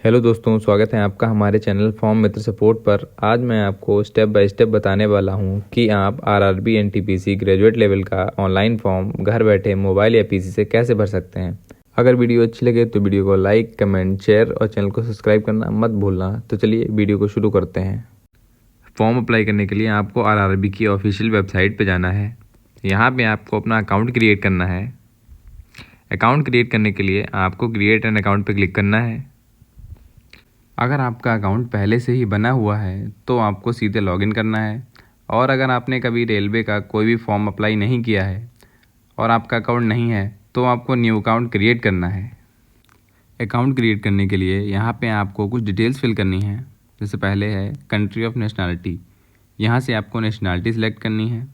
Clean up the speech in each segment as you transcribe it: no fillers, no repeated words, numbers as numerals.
Hello दोस्तों, स्वागत है आपका हमारे चैनल फॉर्म मित्र सपोर्ट पर। आज मैं आपको स्टेप बाय स्टेप बताने वाला हूं कि आप आरआरबी एनटीपीसी ग्रेजुएट लेवल का ऑनलाइन फॉर्म घर बैठे मोबाइल या पीसी से कैसे भर सकते हैं। अगर वीडियो अच्छी लगे तो वीडियो को लाइक, कमेंट, शेयर और चैनल को सब्सक्राइब करना मत भूलना। तो चलिए वीडियो को शुरू करते हैं। फॉर्म अप्लाई करने के लिए आपको आरआरबी की ऑफिशियल वेबसाइट पर जाना है। यहाँ पर आपको अपना अकाउंट क्रिएट करना है। अकाउंट क्रिएट करने के लिए आपको क्रिएट एन अकाउंट पर क्लिक करना है। अगर आपका अकाउंट पहले से ही बना हुआ है तो आपको सीधे लॉगिन करना है, और अगर आपने कभी रेलवे का कोई भी फॉर्म अप्लाई नहीं किया है और आपका अकाउंट नहीं है तो आपको न्यू अकाउंट क्रिएट करना है। अकाउंट क्रिएट करने के लिए यहाँ पे आपको कुछ डिटेल्स फिल करनी है। जैसे पहले है कंट्री ऑफ नेशनैलिटी, यहाँ से आपको नेशनैलिटी सिलेक्ट करनी है।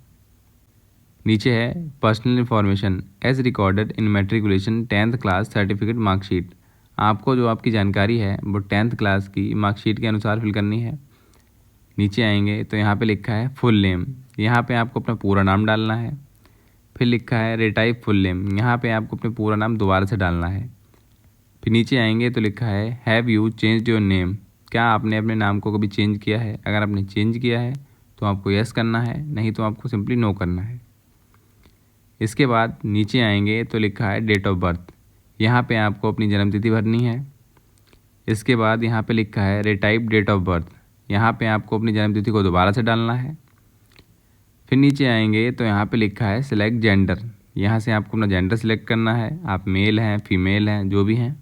नीचे है personal information as recorded in matriculation 10th class certificate marksheet. आपको जो आपकी जानकारी है वो 10th क्लास की मार्कशीट के अनुसार फिल करनी है। नीचे आएंगे तो यहाँ पे लिखा है फुल नेम, यहाँ पे आपको अपना पूरा नाम डालना है। फिर लिखा है रिटाइप फुल नेम, यहाँ पे आपको अपना पूरा नाम दोबारा से डालना है। फिर नीचे आएंगे तो लिखा है have you changed your name, क्या आपने अपने नाम को कभी चेंज किया है। अगर आपने चेंज किया है तो आपको यस करना है, नहीं तो आपको सिंपली नो करना है। इसके बाद नीचे आएंगे तो लिखा है डेट ऑफ बर्थ, यहाँ पे आपको अपनी जन्मतिथि भरनी है। इसके बाद यहाँ पे लिखा है रिटाइप डेट ऑफ बर्थ, यहाँ पे आपको अपनी जन्मतिथि को दोबारा से डालना है। फिर नीचे आएंगे तो यहाँ पे लिखा है सिलेक्ट जेंडर, यहाँ से आपको अपना जेंडर सिलेक्ट करना है। आप मेल हैं, फीमेल हैं, जो भी हैं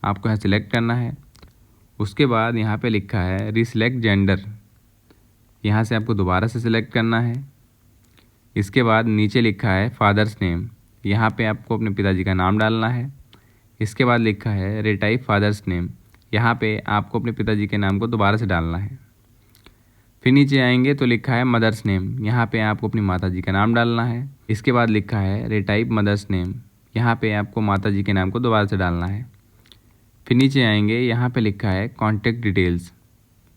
आपको यहाँ सिलेक्ट करना है। उसके बाद यहाँ पे लिखा है रिसिलेक्ट जेंडर, यहाँ से आपको दोबारा से सिलेक्ट करना है। इसके बाद नीचे लिखा है फादर्स नेम, यहाँ पे आपको अपने पिताजी का नाम डालना है। इसके बाद लिखा है रिटाइप फादर्स नेम, यहाँ पे आपको अपने पिताजी के नाम को दोबारा से डालना है। फिर नीचे आएंगे तो लिखा है मदर्स नेम, यहाँ पे आपको अपनी माताजी का नाम डालना है। इसके बाद लिखा है रिटाइप मदर्स नेम, यहाँ पे आपको माताजी के नाम को दोबारा से डालना है। फिर नीचे आएंगे, यहाँ पे लिखा है कॉन्टैक्ट डिटेल्स।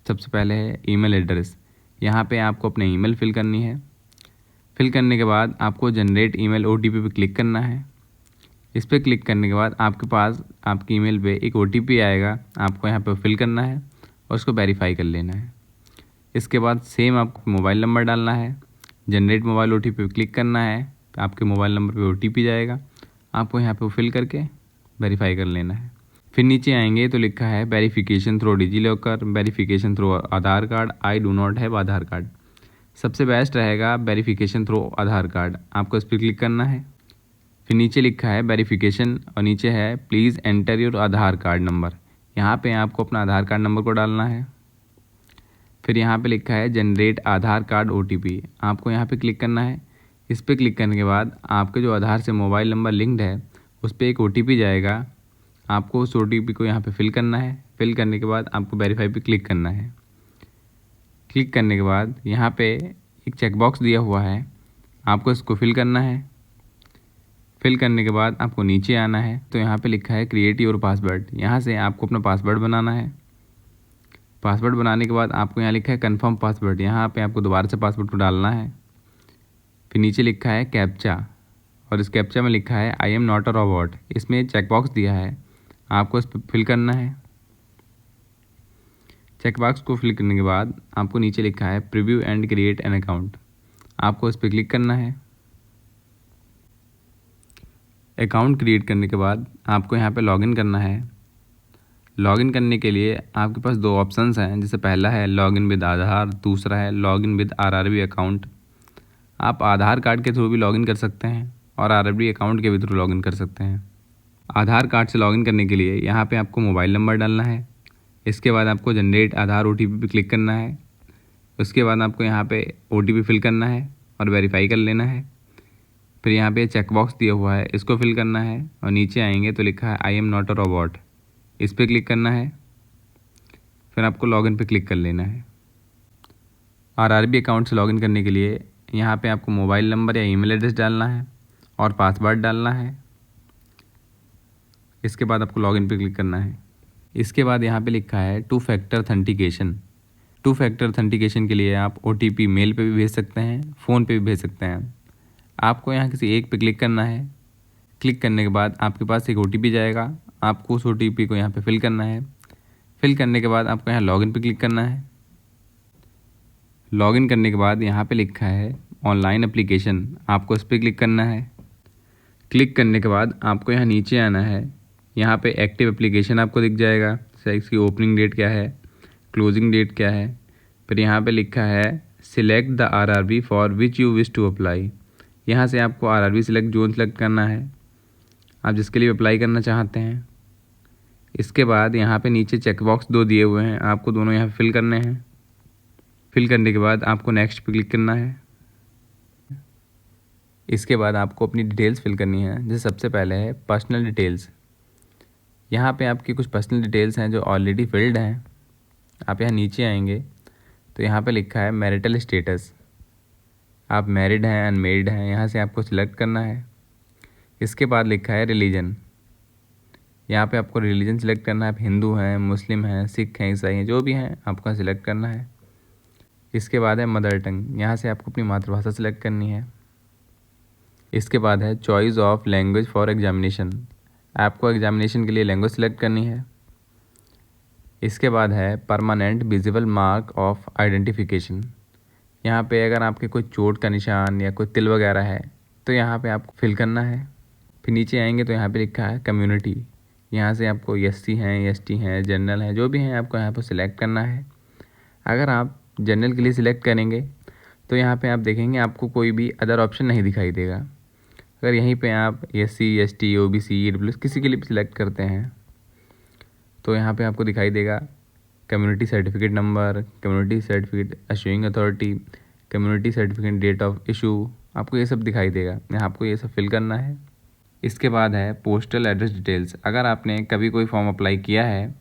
सबसे पहले है ईमेल एड्रेस, यहाँ पे आपको अपने ईमेल फिल करनी है। फिल करने के बाद आपको जनरेट ईमेल ओटीपी पे क्लिक करना है। इस पर क्लिक करने के बाद आपके पास आपकी ईमेल पे एक ओटीपी आएगा, आपको यहाँ पे फिल करना है और उसको वेरीफाई कर लेना है। इसके बाद सेम आपको मोबाइल नंबर डालना है। जनरेट मोबाइल ओटीपी पे क्लिक करना है, आपके मोबाइल नंबर पे ओटीपी जाएगा, आपको यहाँ पे फिल करके वेरीफाई कर लेना है। फिर नीचे आएंगे तो लिखा है verification through DigiLocker, verification through Aadhaar card, I do not have Aadhaar card. सबसे बेस्ट रहेगा वेरिफिकेशन थ्रू आधार कार्ड, आपको इस पर क्लिक करना है। फिर नीचे लिखा है वेरिफिकेशन और नीचे है please enter your Aadhaar card number, यहाँ पे आपको अपना आधार कार्ड नंबर को डालना है। फिर यहाँ पे लिखा है जनरेट आधार कार्ड ओटीपी, आपको यहाँ पे क्लिक करना है। इस पर क्लिक करने के बाद आपके जो आधार से मोबाइल नंबर लिंक्ड है उस पर एक ओटीपी जाएगा, आपको उस ओटीपी को यहाँ पे फिल करना है। फिल करने के बाद आपको वेरीफाई पे क्लिक करना है। क्लिक करने के बाद यहाँ पे एक चेकबॉक्स दिया हुआ है, आपको इसको फिल करना है। फिल करने के बाद आपको नीचे आना है तो यहाँ पे लिखा है क्रिएट योर पासवर्ड, यहाँ से आपको अपना पासवर्ड बनाना है। पासवर्ड बनाने के बाद आपको यहाँ लिखा है कन्फर्म पासवर्ड, यहाँ पे आपको दोबारा से पासवर्ड को डालना है। फिर नीचे लिखा है कैप्चा, और इस कैप्चा में लिखा है I am not a robot, इसमें चेकबॉक्स दिया है, आपको इस पर फिल करना है। चेकबॉक्स को फिल करने के बाद आपको नीचे लिखा है preview and create an account, आपको इस पर क्लिक करना है। अकाउंट क्रिएट करने के बाद आपको यहाँ पे लॉगिन करना है। लॉगिन करने के लिए आपके पास दो ऑप्शंस हैं, जैसे पहला है लॉगिन विद आधार, दूसरा है लॉगिन विद आरआरबी अकाउंट। आप आधार कार्ड के थ्रू भी लॉगिन कर सकते हैं और आरआरबी अकाउंट के भी थ्रू लॉगिन कर सकते हैं। आधार कार्ड से लॉगिन करने के लिए यहाँ पे आपको मोबाइल नंबर डालना है। इसके बाद आपको जनरेट आधार ओटीपी पे क्लिक करना है। उसके बाद आपको यहाँ पे ओटीपी फिल करना है और वेरीफाई कर लेना है। फिर यहाँ पे चेकबॉक्स दिया हुआ है, इसको फिल करना है और नीचे आएंगे तो लिखा है I am not a robot, इस पर क्लिक करना है। फिर आपको लॉगिन पे क्लिक कर लेना है। आरआरबी अकाउंट से लॉगिन करने के लिए यहाँ पे आपको मोबाइल नंबर या ईमेल एड्रेस डालना है और पासवर्ड डालना है। इसके बाद आपको लॉगिन पे क्लिक करना है। इसके बाद यहाँ पे लिखा है two factor authentication. Two factor authentication के लिए आप ओटीपी मेल पे भी भेज सकते हैं, फ़ोन पे भी भेज सकते हैं। आपको यहाँ किसी एक पे क्लिक करना है। क्लिक करने के बाद आपके पास एक ओटीपी जाएगा, आपको उस ओटीपी को यहाँ पे फिल करना है। फिल करने के बाद आपको यहाँ लॉगिन पे क्लिक करना है। लॉगिन करने के बाद यहाँ पे लिखा है ऑनलाइन एप्लीकेशन, आपको इस पर क्लिक करना है। क्लिक करने के बाद आपको यहाँ नीचे आना है। यहाँ पे एक्टिव एप्लीकेशन आपको दिख जाएगा, इसकी ओपनिंग डेट क्या है, क्लोजिंग डेट क्या है। फिर यहाँ पे लिखा है select the RRB for which you wish to apply. यहाँ से आपको आरआरबी जोन सेलेक्ट करना है, आप जिसके लिए अप्लाई करना चाहते हैं। इसके बाद यहाँ पे नीचे चेकबॉक्स 2 दिए हुए हैं, आपको दोनों यहाँ फिल करने हैं। फिल करने के बाद आपको नेक्स्ट पे क्लिक करना है। इसके बाद आपको अपनी डिटेल्स फिल करनी है। जैसे सबसे पहले है पर्सनल डिटेल्स। यहाँ पे आपकी कुछ पर्सनल डिटेल्स हैं जो ऑलरेडी फिल्ड हैं। आप यहाँ नीचे आएंगे तो यहाँ पे लिखा है मैरिटल स्टेटस, आप मैरिड हैं अनमेरिड हैं, यहाँ से आपको सिलेक्ट करना है। इसके बाद लिखा है रिलीजन, यहाँ पे आपको रिलीजन सिलेक्ट करना है, आप हिंदू हैं, मुस्लिम हैं, सिख हैं, ईसाई हैं, जो भी हैं आपको सिलेक्ट करना है। इसके बाद है मदर टंग, यहाँ से आपको अपनी मातृभाषा सिलेक्ट करनी है। इसके बाद है choice of language for examination, आपको एग्जामिनेशन के लिए लैंग्वेज सिलेक्ट करनी है। इसके बाद है permanent visible mark of identification, यहाँ पे अगर आपके कोई चोट का निशान या कोई तिल वगैरह है तो यहाँ पे आपको फिल करना है। फिर नीचे आएंगे तो यहाँ पे लिखा है कम्युनिटी, यहाँ से आपको एससी हैं, एसटी हैं, जनरल हैं, जो भी हैं आपको यहाँ पर सिलेक्ट करना है। अगर आप जनरल के लिए सिलेक्ट करेंगे तो यहाँ पे आप देखेंगे आपको कोई भी अदर ऑप्शन नहीं दिखाई देगा। अगर यहीं पे आप एससी, एसटी, ओबीसी, ईडब्ल्यूएस किसी के लिए भी सिलेक्ट करते हैं तो यहाँ पे आपको दिखाई देगा community certificate number, community certificate issuing authority, community certificate date of issue, आपको ये सब दिखाई देगा। यहाँ आपको ये सब फिल करना है। इसके बाद है पोस्टल एड्रेस डिटेल्स। अगर आपने कभी कोई फॉर्म अप्लाई किया है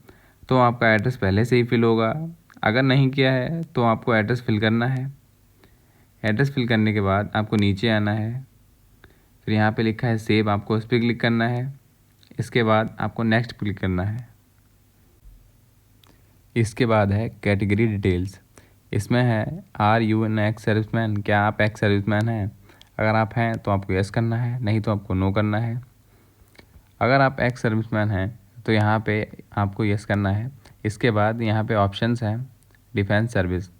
तो आपका एड्रेस पहले से ही फिल होगा, अगर नहीं किया है तो आपको एड्रेस फिल करना है। एड्रेस फिल करने के बाद आपको नीचे आना है, फिर यहाँ पे लिखा है सेव, आपको उस पर क्लिक करना है। इसके बाद आपको नेक्स्ट क्लिक करना है। इसके बाद है कैटेगरी डिटेल्स, इसमें है are you an ex serviceman, क्या आप एक्स सर्विसमैन हैं। अगर आप हैं तो आपको यस करना है, नहीं तो आपको नो करना है। अगर आप एक्स सर्विसमैन हैं तो यहाँ पे आपको यस करना है। इसके बाद यहाँ पे ऑप्शंस हैं डिफेंस सर्विस,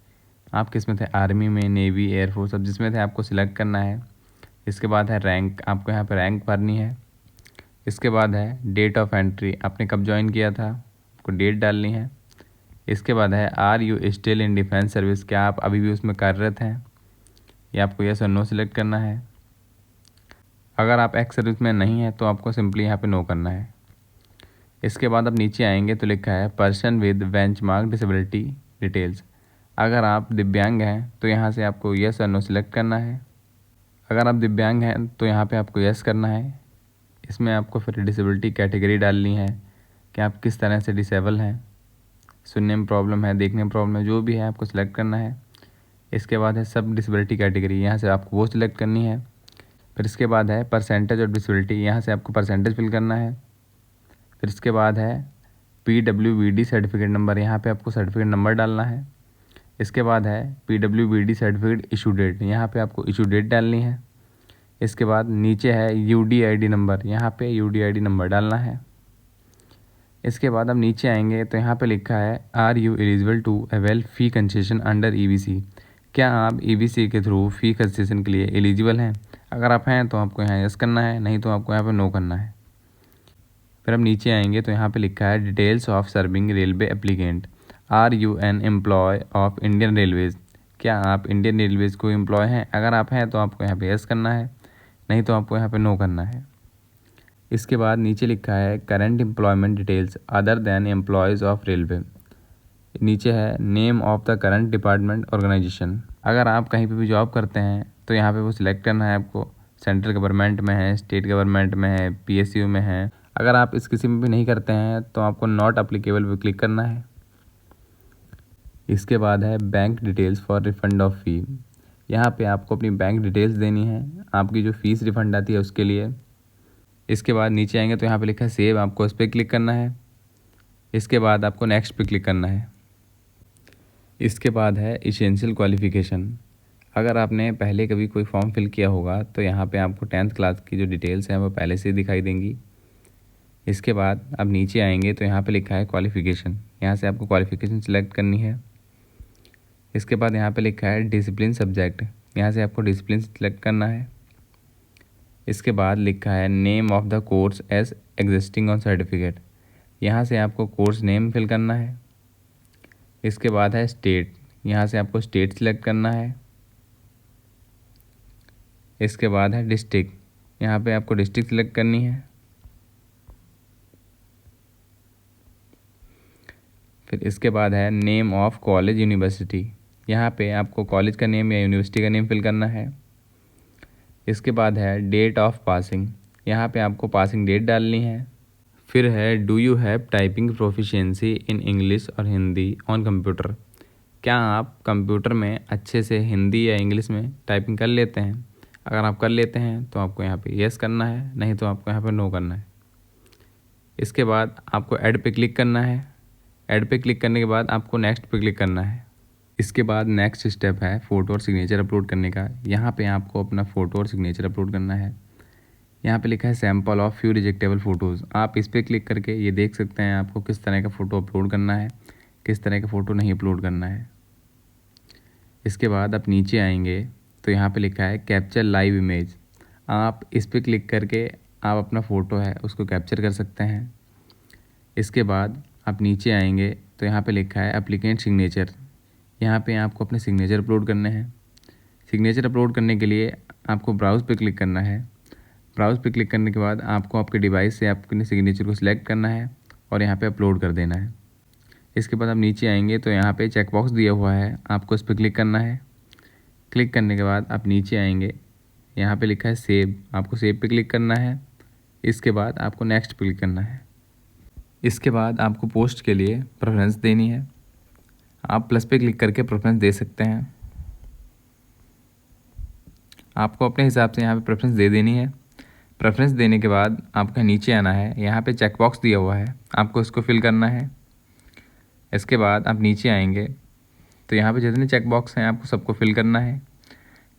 आप किस में थे, आर्मी में, नेवी, एयरफोर्स, अब जिसमें थे आपको सिलेक्ट करना है। इसके बाद है रैंक, आपको यहाँ पे रैंक भरनी है। इसके बाद है डेट ऑफ एंट्री, आपने कब ज्वाइन किया था, आपको डेट डालनी है। इसके बाद है are you still in defence service, क्या आप अभी भी उसमें कार्यरत हैं, ये आपको यस और नो सिलेक्ट करना है। अगर आप एक्स सर्विस में नहीं है तो आपको सिंपली यहाँ पे नो करना है। इसके बाद आप नीचे आएंगे तो लिखा है person with benchmark disability details, अगर आप दिव्यांग हैं तो यहाँ से आपको यस और नो सिलेक्ट करना है। अगर आप दिव्यांग हैं तो यहाँ पे आपको यस करना है। इसमें आपको फिर डिसेबिलिटी कैटेगरी डालनी है कि आप किस तरह से डिसेबल हैं, सुनने में प्रॉब्लम है, देखने में प्रॉब्लम है, जो भी है आपको सिलेक्ट करना है। इसके बाद है सब डिसेबिलिटी कैटेगरी, यहाँ से आपको वो सिलेक्ट करनी है। फिर इसके बाद है परसेंटेज ऑफ डिसेबिलिटी, यहाँ से आपको परसेंटेज फिल करना है। फिर इसके बाद है PWBD सर्टिफिकेट नंबर, यहाँ पे आपको सर्टिफिकेट नंबर डालना है। इसके बाद है PWBD सर्टिफिकेट इशू डेट, यहाँ पे आपको इशू डेट डालनी है। इसके बाद नीचे है UDID नंबर, यहाँ पे UDID नंबर डालना है। इसके बाद अब नीचे आएंगे तो यहाँ पे लिखा है are you eligible to avail fee concession under EBC, क्या आप EBC के थ्रू फ़ी कंसेशन के लिए एलिजिबल हैं। अगर आप हैं तो आपको यहाँ यस करना है, नहीं तो आपको यहाँ पे नो करना है। फिर अब नीचे आएंगे तो यहाँ पे लिखा है details of serving railway applicant, are you an employee of Indian railways, क्या आप इंडियन रेलवेज़ को एम्प्लॉय हैं। अगर आप हैं तो आपको यहाँ पे यस करना है, नहीं तो आपको यहाँ पे नो करना है। इसके बाद नीचे लिखा है current employment details other than employees of railway, नीचे है name of the current department organisation, अगर आप कहीं पे भी जॉब करते हैं तो यहाँ पे वो सिलेक्ट करना है आपको, सेंट्रल गवर्नमेंट में है, स्टेट गवर्नमेंट में है, PSU में है। अगर आप इस किसी में भी नहीं करते हैं तो आपको नॉट अप्लीकेबल पे क्लिक करना है। इसके बाद है bank details for refund of fee, यहाँ पे आपको अपनी बैंक डिटेल्स देनी है, आपकी जो फ़ीस रिफ़ंड आती है उसके लिए। इसके बाद नीचे आएंगे तो यहाँ पे लिखा है सेव, आपको उस पर क्लिक करना है। इसके बाद आपको नेक्स्ट पे क्लिक करना है। इसके बाद है एसेंशियल क्वालिफ़िकेशन, अगर आपने पहले कभी कोई फॉर्म फिल किया होगा तो यहाँ पे आपको 10th क्लास की जो डिटेल्स हैं वो पहले से दिखाई देंगी। इसके बाद अब नीचे आएंगे तो यहाँ पे लिखा है क्वालिफ़िकेशन, यहाँ से आपको क्वालिफ़िकेशन सिलेक्ट करनी है। इसके बाद यहाँ पे लिखा है डिसिप्लिन सब्जेक्ट, यहाँ से आपको डिसिप्लिन सिलेक्ट करना है। इसके बाद लिखा है name of the course as existing on certificate, यहाँ से आपको कोर्स नेम फिल करना है। इसके बाद है स्टेट, यहाँ से आपको स्टेट सिलेक्ट करना है। इसके बाद है डिस्ट्रिक्ट, यहाँ पे आपको डिस्ट्रिक्ट सिलेक्ट करनी है। फिर इसके बाद है नेम ऑफ कॉलेज यूनिवर्सिटी, यहाँ पे आपको कॉलेज का नेम या यूनिवर्सिटी का नेम फिल करना है। इसके बाद है डेट ऑफ पासिंग, यहाँ पे आपको पासिंग डेट डालनी है। फिर है do you have typing proficiency in English और हिंदी ऑन कंप्यूटर, क्या आप कंप्यूटर में अच्छे से हिंदी या इंग्लिश में टाइपिंग कर लेते हैं। अगर आप कर लेते हैं तो आपको यहाँ पे येस करना है, नहीं तो आपको यहाँ पे नो करना है। इसके बाद आपको ऐड पे क्लिक करना है। ऐड पे क्लिक करने के बाद आपको नेक्स्ट पे क्लिक करना है। इसके बाद नेक्स्ट स्टेप है फ़ोटो और सिग्नेचर अपलोड करने का। यहाँ पे आपको अपना फ़ोटो और सिग्नेचर अपलोड करना है। यहाँ पे लिखा है सैम्पल ऑफ फ्यू रिजेक्टेबल फ़ोटोज़, आप इस पर क्लिक करके ये देख सकते हैं आपको किस तरह का फ़ोटो अपलोड करना है, किस तरह का फ़ोटो नहीं अपलोड करना है। इसके बाद आप नीचे आएंगे तो यहाँ पे लिखा है कैप्चर लाइव इमेज, आप इस पर क्लिक करके आप अपना फ़ोटो है उसको कैप्चर कर सकते हैं। इसके बाद आप नीचे आएंगे तो यहाँ पे लिखा है एप्लीकेंट सिग्नेचर, यहाँ पे आपको अपने सिग्नेचर अपलोड करने हैं। सिग्नेचर अपलोड करने के लिए आपको ब्राउज़ पे क्लिक करना है। ब्राउज़ पे क्लिक करने के बाद आपको आपके डिवाइस से अपने सिग्नेचर को सिलेक्ट करना है और यहाँ पे अपलोड कर देना है। इसके बाद आप नीचे आएंगे तो यहाँ पे चेकबॉक्स दिया हुआ है, आपको इस पर क्लिक करना है। क्लिक करने के बाद आप नीचे आएंगे, यहाँ पे लिखा है सेव, आपको सेव पे क्लिक करना है। इसके बाद आपको नेक्स्ट पे क्लिक करना है। इसके बाद आपको पोस्ट के लिए प्रेफरेंस देनी है, आप प्लस पे क्लिक करके प्रेफरेंस दे सकते हैं। आपको अपने हिसाब से यहाँ पे प्रेफरेंस दे देनी है। प्रेफरेंस देने के बाद आपका नीचे आना है, यहाँ पे चेकबॉक्स दिया हुआ है, आपको इसको फिल करना है। इसके बाद आप नीचे आएंगे तो यहाँ पे जितने चेकबॉक्स हैं आपको सबको फिल करना है।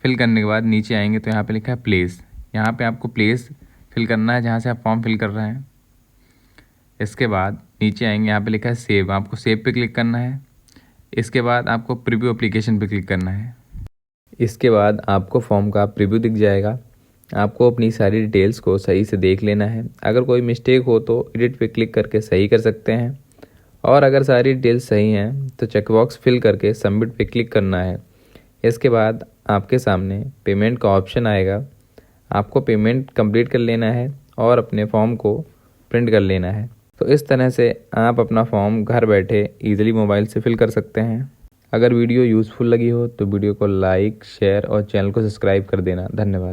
फिल करने के बाद नीचे आएंगे तो यहाँ पे लिखा है प्लेस, यहाँ पे आपको प्लेस फिल करना है जहाँ से आप फॉर्म फिल कर रहे हैं। इसके बाद नीचे आएंगे, यहाँ पे लिखा है सेव, आपको सेव पे क्लिक करना है। इसके बाद आपको प्रीव्यू एप्लीकेशन पे क्लिक करना है। इसके बाद आपको फॉर्म का प्रीव्यू दिख जाएगा, आपको अपनी सारी डिटेल्स को सही से देख लेना है। अगर कोई मिस्टेक हो तो एडिट पे क्लिक करके सही कर सकते हैं, और अगर सारी डिटेल्स सही हैं तो चेकबॉक्स फिल करके सबमिट पे क्लिक करना है। इसके बाद आपके सामने पेमेंट का ऑप्शन आएगा, आपको पेमेंट कंप्लीट कर लेना है और अपने फॉर्म को प्रिंट कर लेना है। तो इस तरह से आप अपना फॉर्म घर बैठे ईजिली मोबाइल से फिल कर सकते हैं। अगर वीडियो यूज़फुल लगी हो तो वीडियो को लाइक, शेयर और चैनल को सब्सक्राइब कर देना। धन्यवाद।